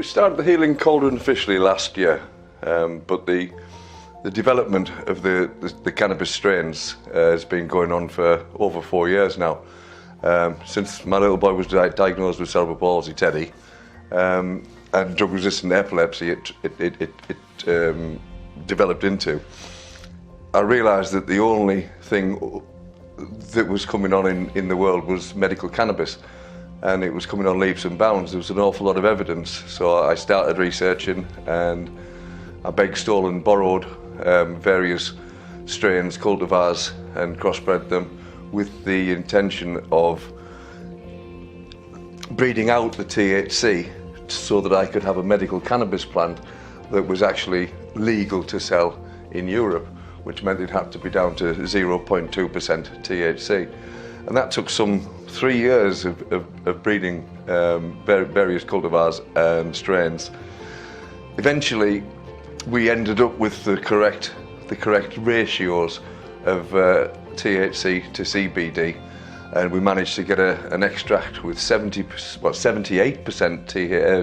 We started the Healing Cauldron officially last year, but the development of the cannabis strains has been going on for over 4 years now. Since my little boy was diagnosed with cerebral palsy, Teddy, and drug-resistant epilepsy it developed into, I realised that the only thing that was coming on in the world was medical cannabis, and it was coming on leaps and bounds. There was an awful lot of evidence, so I started researching, and I begged, stole and borrowed various strains, cultivars, and crossbred them with the intention of breeding out the THC so that I could have a medical cannabis plant that was actually legal to sell in Europe, which meant it had to be down to 0.2% THC. And that took some 3 years of breeding various cultivars and strains. Eventually, we ended up with the correct ratios of THC to CBD, and we managed to get an extract with 78%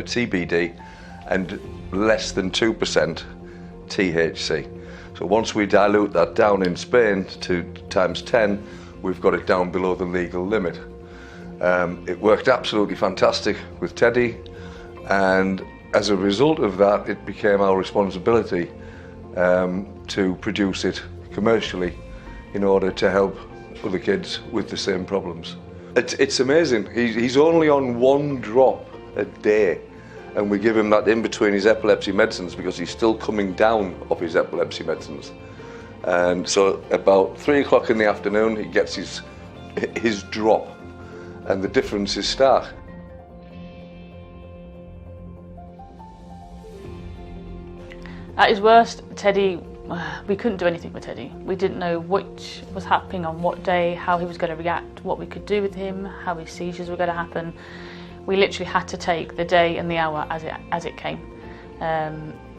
CBD and less than 2% THC. So once we dilute that down in Spain to times 10, we've got it down below the legal limit. It worked absolutely fantastic with Teddy, and as a result of that, it became our responsibility to produce it commercially in order to help other kids with the same problems. It's amazing. He's only on 1 drop a day, and we give him that in between his epilepsy medicines because he's still coming down off his epilepsy medicines. And so about 3 o'clock in the afternoon, he gets his drop, and the difference is stark. At his worst, Teddy, we couldn't do anything with Teddy. We didn't know what was happening on what day, how he was going to react, what we could do with him, how his seizures were going to happen. We literally had to take the day and the hour as it came.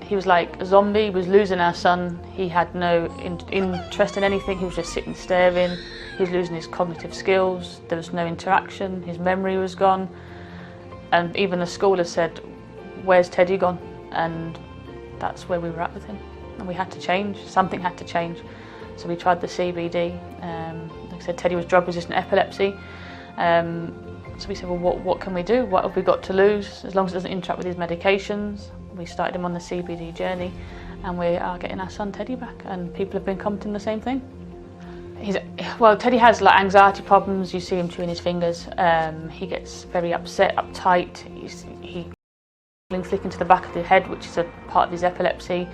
He was like a zombie. He was losing our son. He had no interest in anything. He was just sitting staring. He was losing his cognitive skills. There was no interaction. His memory was gone. And even the school has said, "Where's Teddy gone?" And that's where we were at with him. And we had to change. Something had to change. So we tried the CBD. Like I said, Teddy was drug-resistant epilepsy. So we said, well, what can we do? What have we got to lose? As long as it doesn't interact with his medications. We started him on the CBD journey, and we are getting our son Teddy back, and people have been commenting the same thing. Teddy has like anxiety problems. You see him chewing his fingers. He gets very upset, uptight. He flicking to the back of the head, which is a part of his epilepsy.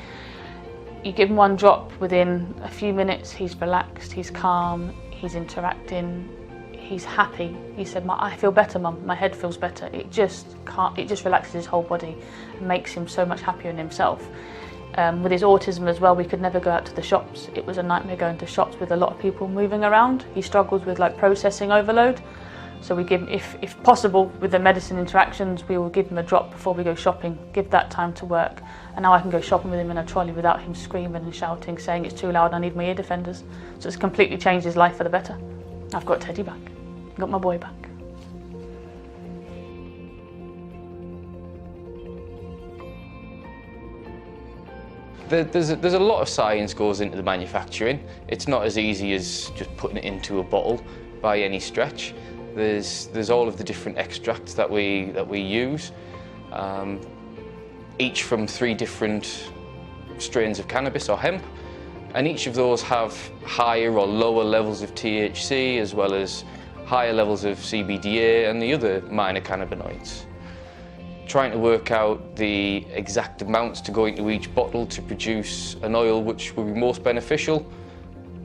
You give him 1 drop, within a few minutes he's relaxed, he's calm, he's interacting, he's happy. He said, "I feel better, Mum. My head feels better." It just relaxes his whole body and makes him so much happier in himself. With his autism as well, we could never go out to the shops. It was a nightmare going to shops with a lot of people moving around. He struggles with like processing overload. So we give him, if possible, with the medicine interactions, we will give him a drop before we go shopping, give that time to work. And now I can go shopping with him in a trolley without him screaming and shouting, saying it's too loud, I need my ear defenders. So it's completely changed his life for the better. I've got Teddy back, got my boy back. There's a lot of science goes into the manufacturing. It's not as easy as just putting it into a bottle by any stretch. There's all of the different extracts that we use, each from 3 different strains of cannabis or hemp, and each of those have higher or lower levels of THC as well as higher levels of CBDA and the other minor cannabinoids. Trying to work out the exact amounts to go into each bottle to produce an oil which will be most beneficial,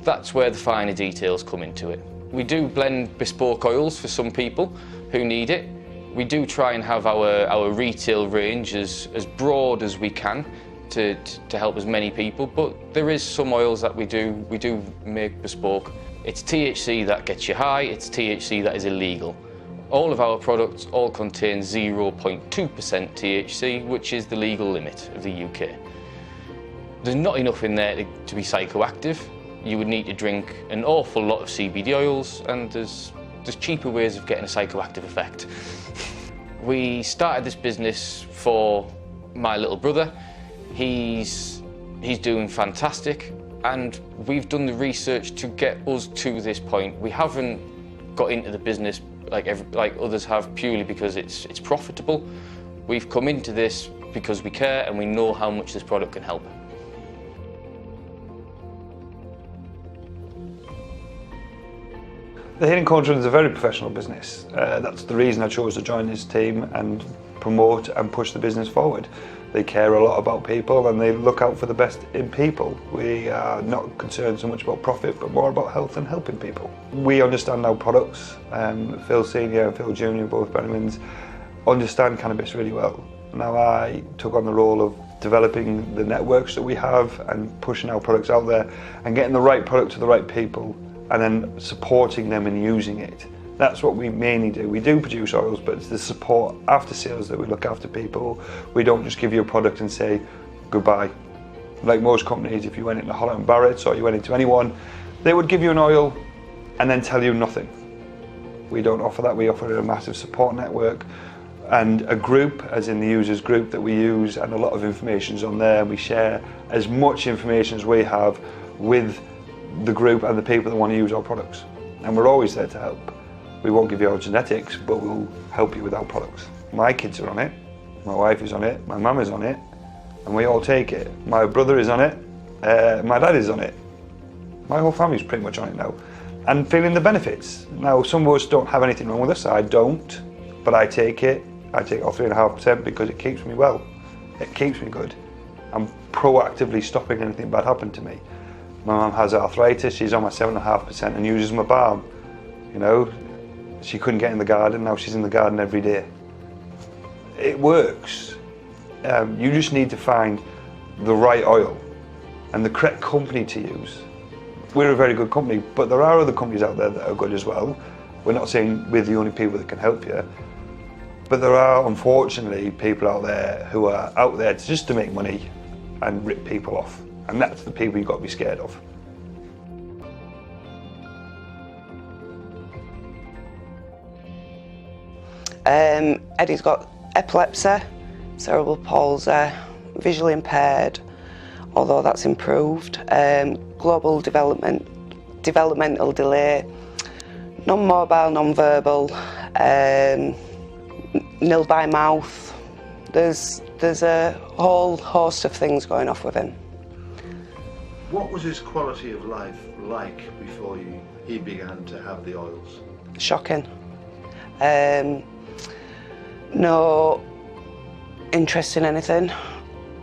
that's where the finer details come into it. We do blend bespoke oils for some people who need it. We do try and have our retail range as broad as we can to help as many people, but there is some oils that we do make bespoke. It's THC that gets you high, it's THC that is illegal. All of our products all contain 0.2% THC, which is the legal limit of the UK. There's not enough in there to be psychoactive. You would need to drink an awful lot of CBD oils, and there's cheaper ways of getting a psychoactive effect. We started this business for my little brother. He's doing fantastic, and we've done the research to get us to this point. We haven't got into the business like others have purely because it's profitable. We've come into this because we care and we know how much this product can help. The Healing Cauldron is a very professional business. That's the reason I chose to join this team and promote and push the business forward. They care a lot about people and they look out for the best in people. We are not concerned so much about profit, but more about health and helping people. We understand our products. Phil Senior and Phil Junior, both Bennamans, understand cannabis really well. Now I took on the role of developing the networks that we have and pushing our products out there and getting the right product to the right people and then supporting them in using it. That's what we mainly do. We do produce oils, but it's the support after sales that we look after people. We don't just give you a product and say goodbye. Like most companies, if you went into Holland & Barrett's or you went into anyone, they would give you an oil and then tell you nothing. We don't offer that. We offer a massive support network and a group, as in the users group that we use, and a lot of information's on there. We share as much information as we have with the group and the people that want to use our products. And we're always there to help. We won't give you our genetics, but we'll help you with our products. My kids are on it, my wife is on it, my mum is on it, and we all take it. My brother is on it, my dad is on it. My whole family's pretty much on it now. And feeling the benefits. Now, some of us don't have anything wrong with us, I don't, but I take it. I take all 3.5% because it keeps me well. It keeps me good. I'm proactively stopping anything bad happening to me. My mum has arthritis, she's on my 7.5% and uses my balm. You know, she couldn't get in the garden, now she's in the garden every day. It works. You just need to find the right oil and the correct company to use. We're a very good company, but there are other companies out there that are good as well. We're not saying we're the only people that can help you, but there are unfortunately people out there who are out there just to make money and rip people off. And that's the people you've got to be scared of. Eddie's got epilepsy, cerebral palsy, visually impaired, although that's improved, global developmental delay, non-mobile, non-verbal, nil by mouth. There's a whole host of things going off with him. What was his quality of life like before he began to have the oils? Shocking. No interest in anything.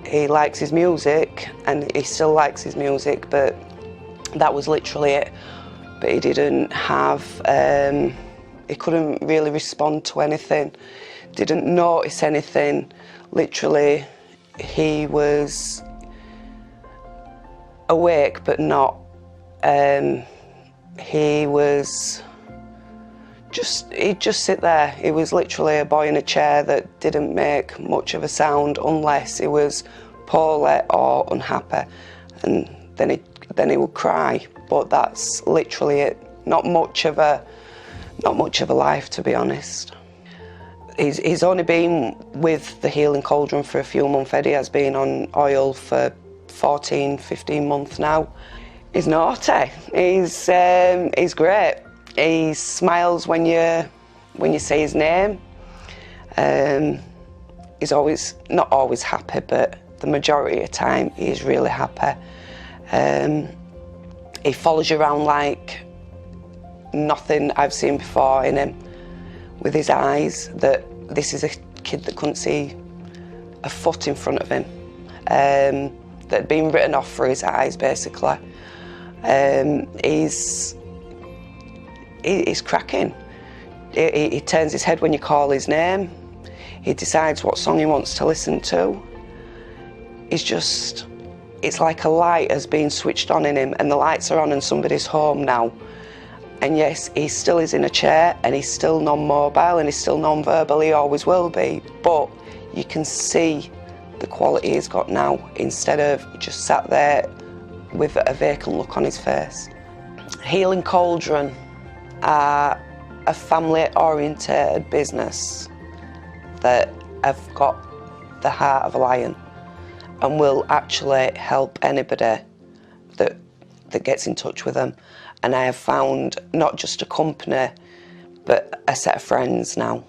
He likes his music and he still likes his music, but that was literally it. But he didn't have, he couldn't really respond to anything, didn't notice anything. Literally, he was awake but not. He'd just sit there. He was literally a boy in a chair that didn't make much of a sound unless he was poorly or unhappy, and then he would cry. But that's literally it. Not much of a life, to be honest. He's only been with the Healing Cauldron for a few months. Eddie has been on oil for 14, 15 months now. He's naughty. He's great. He smiles when you say his name. He's not always happy, but the majority of the time he's really happy. He follows you around like nothing I've seen before in him, with his eyes. That this is a kid that couldn't see a foot in front of him, that had been written off for his eyes, basically. He's cracking. He turns his head when you call his name. He decides what song he wants to listen to. It's like a light has been switched on in him, and the lights are on in somebody's home now. And yes, he still is in a chair, and he's still non-mobile, and he's still non-verbal, he always will be, but you can see the quality he's got now, instead of just sat there with a vacant look on his face. Healing Cauldron are a family-oriented business. that have got the heart of a lion and will actually help anybody that gets in touch with them. And I have found not just a company, but a set of friends now.